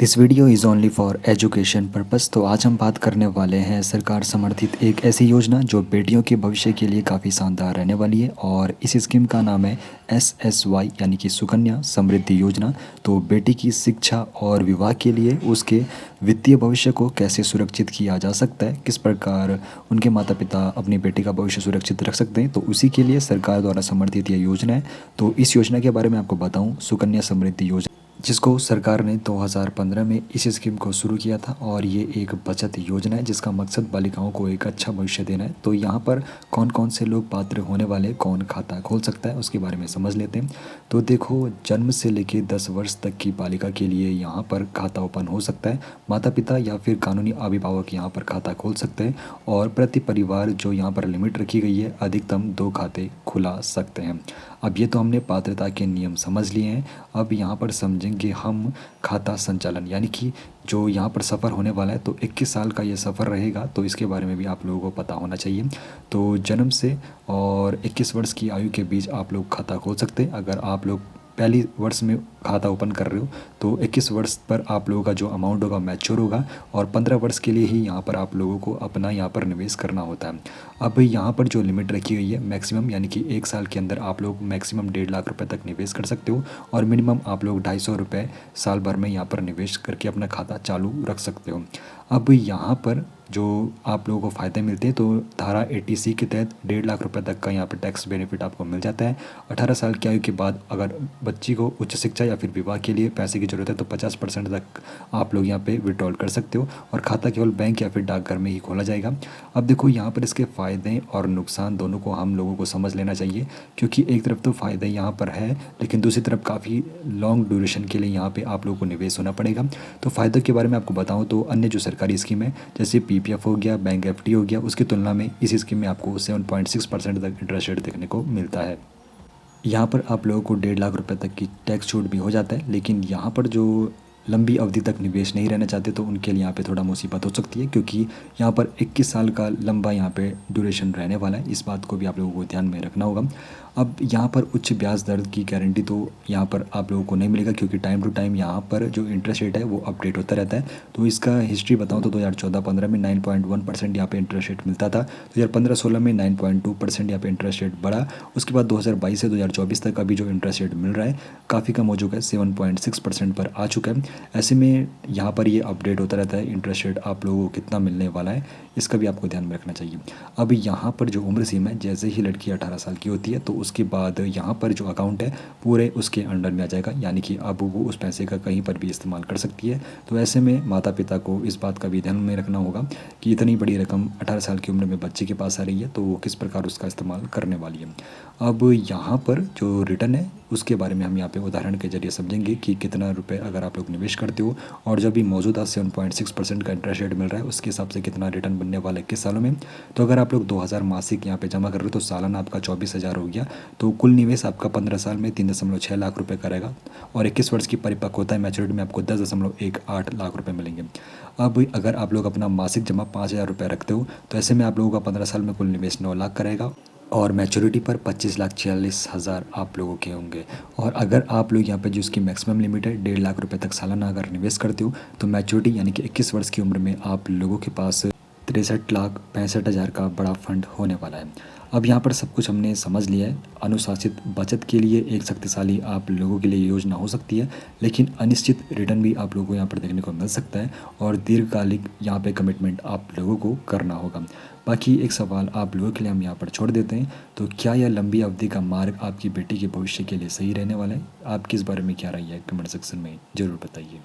This video is only for education purpose. तो आज हम बात करने वाले हैं सरकार समर्थित एक ऐसी योजना जो बेटियों के भविष्य के लिए काफ़ी शानदार रहने वाली है और इस स्कीम का नाम है SSY यानी कि सुकन्या समृद्धि योजना। तो बेटी की शिक्षा और विवाह के लिए उसके वित्तीय भविष्य को कैसे सुरक्षित किया जा सकता है, किस प्रकार उनके माता पिता अपनी बेटी का भविष्य सुरक्षित रख सकते हैं, तो उसी के लिए सरकार द्वारा समर्थित यह योजना है। तो इस योजना के बारे में आपको बताऊँ, सुकन्या समृद्धि योजना जिसको सरकार ने 2015 में इस स्कीम को शुरू किया था और ये एक बचत योजना है जिसका मकसद बालिकाओं को एक अच्छा भविष्य देना है। तो यहाँ पर कौन कौन से लोग पात्र होने वाले, कौन खाता खोल सकता है, उसके बारे में समझ लेते हैं। तो देखो, जन्म से लेकर 10 वर्ष तक की बालिका के लिए यहाँ पर खाता ओपन हो सकता है। माता पिता या फिर कानूनी अभिभावक यहाँ पर खाता खोल सकते हैं और प्रति परिवार जो यहाँ पर लिमिट रखी गई है, अधिकतम 2 खाते खुला सकते हैं। अब ये तो हमने पात्रता के नियम समझ लिए हैं। अब यहाँ पर समझेंगे हम खाता संचालन, यानी कि जो यहाँ पर सफ़र होने वाला है। तो 21 साल का ये सफ़र रहेगा, तो इसके बारे में भी आप लोगों को पता होना चाहिए। तो जन्म से और 21 वर्ष की आयु के बीच आप लोग खाता खोल सकते हैं। अगर आप लोग पहली वर्ष में खाता ओपन कर रहे हो तो 21 वर्ष पर आप लोगों का जो अमाउंट होगा मैच्योर होगा और 15 वर्ष के लिए ही यहाँ पर आप लोगों को अपना यहाँ पर निवेश करना होता है। अब यहाँ पर जो लिमिट रखी गई है मैक्सिमम, यानी कि 1 साल के अंदर आप लोग मैक्सिमम 1.5 लाख रुपए तक निवेश कर सकते हो और मिनिमम आप लोग 250 रुपये साल भर में यहाँ पर निवेश करके अपना खाता चालू रख सकते हो। अब यहाँ पर जो आप लोगों को फ़ायदे मिलते हैं, तो धारा 80C के तहत 1.5 लाख रुपए तक का यहाँ पर टैक्स बेनिफिट आपको मिल जाता है। 18 साल की आयु के बाद अगर बच्ची को उच्च शिक्षा या फिर विवाह के लिए पैसे की ज़रूरत है तो 50% तक आप लोग यहाँ पे विड्रॉल कर सकते हो और खाता केवल बैंक या फिर डाकघर में ही खोला जाएगा। अब देखो, यहाँ पर इसके फ़ायदे और नुकसान दोनों को हम लोगों को समझ लेना चाहिए, क्योंकि एक तरफ तो फ़ायदे यहाँ पर है लेकिन दूसरी तरफ काफ़ी लॉन्ग ड्यूरेशन के लिए यहाँ पर आप लोगों को निवेश होना पड़ेगा। तो फ़ायदों के बारे में आपको बताऊँ तो अन्य जो सरकारी स्कीम है जैसे PPF हो गया, बैंक FD हो गया, उसकी तुलना में इस स्कीम में आपको 7.6% तक इंटरेस्ट रेट देखने को मिलता है। यहाँ पर आप लोगों को 1.5 लाख रुपए तक की टैक्स छूट भी हो जाता है, लेकिन यहाँ पर जो लंबी अवधि तक निवेश नहीं रहना चाहते तो उनके लिए यहाँ पे थोड़ा मुसीबत हो सकती है, क्योंकि यहाँ पर 21 साल का लंबा यहाँ पे ड्यूरेशन रहने वाला है। इस बात को भी आप लोगों को ध्यान में रखना होगा। अब यहाँ पर उच्च ब्याज दर की गारंटी तो यहाँ पर आप लोगों को नहीं मिलेगा, क्योंकि टाइम टू टाइम यहाँ पर जो इंटरेस्ट रेट है वो अपडेट होता रहता है। तो इसका हिस्ट्री बताऊँ तो 2014-15 में 9.1% यहाँ पे इंटरेस्ट रेट मिलता था। 2015-16 में 9.2% यहाँ पे इंटरेस्ट रेट बढ़ा। उसके बाद 2022 से 2024 तक अभी जो इंटरेस्ट रेट मिल रहा है काफ़ी कम हो चुका है, 7.6% पर आ चुका है। ऐसे में यहाँ पर ये अपडेट होता रहता है इंटरेस्ट रेट आप लोगों को कितना मिलने वाला है, इसका भी आपको ध्यान में रखना चाहिए। अब यहाँ पर जो उम्र सीमा है, जैसे ही लड़की 18 साल की होती है तो उसके बाद यहाँ पर जो अकाउंट है पूरे उसके अंडर में आ जाएगा, यानी कि अब वो उस पैसे का कहीं पर भी इस्तेमाल कर सकती है। तो ऐसे में माता पिता को इस बात का भी ध्यान में रखना होगा कि इतनी बड़ी रकम 18 साल की उम्र में बच्चे के पास आ रही है तो वो किस प्रकार उसका इस्तेमाल करने वाली है। अब यहाँ पर जो रिटर्न है उसके बारे में हम यहाँ पे उदाहरण के जरिए समझेंगे कि कितना रुपए अगर आप लोग निवेश करते हो और जो भी मौजूदा 7.6% का इंटरेस्ट रेट मिल रहा है उसके हिसाब से कितना रिटर्न बनने वाला है 21 सालों में। तो अगर आप लोग 2000 मासिक यहाँ पे जमा कर रहे हो तो सालाना आपका 24,000 हो गया। तो कुल निवेश आपका 15 साल में 3.6 लाख रुपये का रहेगा और 21 वर्ष की परिपक्वता मैच्योरिटी में आपको 10.18 लाख रुपये मिलेंगे। अब अगर आप लोग अपना मासिक जमा 5,000 रुपये रखते हो तो ऐसे में आप लोगों का 15 साल में कुल निवेश 9 लाख का रहेगा और मैच्योरिटी पर 25,46,000 आप लोगों के होंगे। और अगर आप लोग यहाँ पे जो इसकी मैक्सिमम लिमिट है 1.5 लाख रुपए तक सालाना अगर निवेश करते हो तो मैच्योरिटी यानी कि 21 वर्ष की उम्र में आप लोगों के पास 63,65,000 का बड़ा फंड होने वाला है। अब यहाँ पर सब कुछ हमने समझ लिया है। अनुशासित बचत के लिए एक शक्तिशाली आप लोगों के लिए योजना हो सकती है, लेकिन अनिश्चित रिटर्न भी आप लोगों को यहाँ पर देखने को मिल सकता है और दीर्घकालिक यहाँ पे कमिटमेंट आप लोगों को करना होगा। बाकी एक सवाल आप लोगों के लिए हम यहाँ पर छोड़ देते हैं, तो क्या यह लंबी अवधि का मार्ग आपकी बेटी के भविष्य के लिए सही रहने वाला है? आपकी इस बारे में क्या राय है? कमेंट सेक्शन में ज़रूर बताइए।